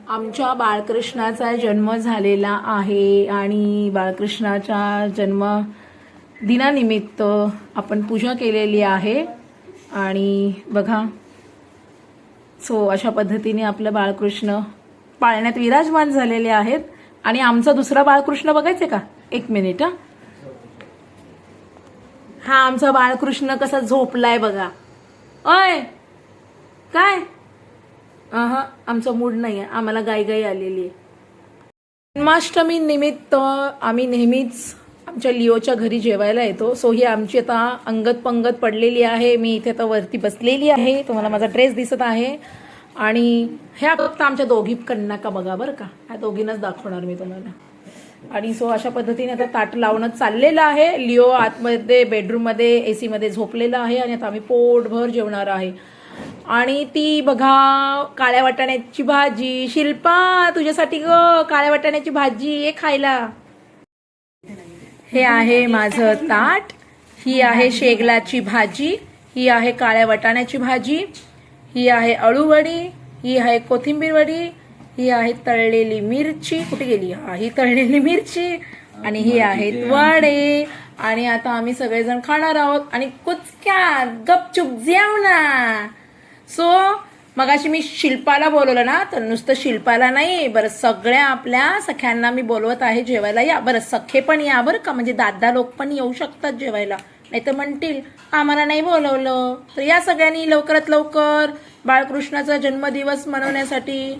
आमच्या बाळकृष्णाचा जन्म झालेला आहे आणि बाळकृष्णाच्या जन्म दिनानिमित्त आपण पूजा केलेली आहे. आणि बघा, सो अशा पद्धतीने आपलं बाळकृष्ण पाळण्यात विराजमान झालेले आहेत. आणि आमचा दुसरा बाळकृष्ण बघायचे का? एक मिनिट. हा आमचा बाळकृष्ण कसा झोपलाय बघा. ओय काय आमचा मूड नाही आहे, आम्हाला गाई आलेली आहे. जन्माष्टमी निमित्त आम्ही नेहमीच आमच्या लिओच्या घरी जेवायला येतो. सो ही आमची आता अंगत पंगत पडलेली आहे. मी इथे आता वरती बसलेली आहे. तुम्हाला माझा ड्रेस दिसत आहे. आणि ह्या फक्त आमच्या दोघी कन्या का बघा बरं का, ह्या दोघींनाच दाखवणार मी तुम्हाला. आणि सो अशा पद्धतीने आता ताट लावणं चाललेलं आहे. लिओ आतमध्ये बेडरूममध्ये एसी मध्ये झोपलेला आहे आणि आता आम्ही पोटभर जेवणार आहे. आणि ती बघा काळ्या वाटाण्याची भाजी. शिल्पा तुझ्यासाठी ग काळ्या वाटाण्याची भाजी ये खायला. हे आहे माझं ताट. ही आहे शेगलाची भाजी. ही आहे काळ्या वाटाण्याची भाजी. ही आहे अळूवडी. ही आहे कोथिंबीर वडी. ही आहे तळलेली मिरची. कुठे गेली? हा ही तळलेली मिरची. आणि ही आहेत वडे. आणि आता आम्ही सगळेजण खाणार आहोत. आणि कुचक्या गपचूप जेवणार. सो मगाशी मी शिल्पाला बोलवलं ना, तर नुसतं शिल्पाला नाही बरं, सगळ्या आपल्या सख्यांना मी बोलवत आहे जेवायला. या बरं, सखे पण या बरं का, म्हणजे दादा लोक पण येऊ शकतात जेवायला. नाही तर म्हणतील आम्हाला नाही बोलवलं. तर या सगळ्यांनी लवकरात लवकर बाळकृष्णाचा जन्मदिवस मनवण्यासाठी.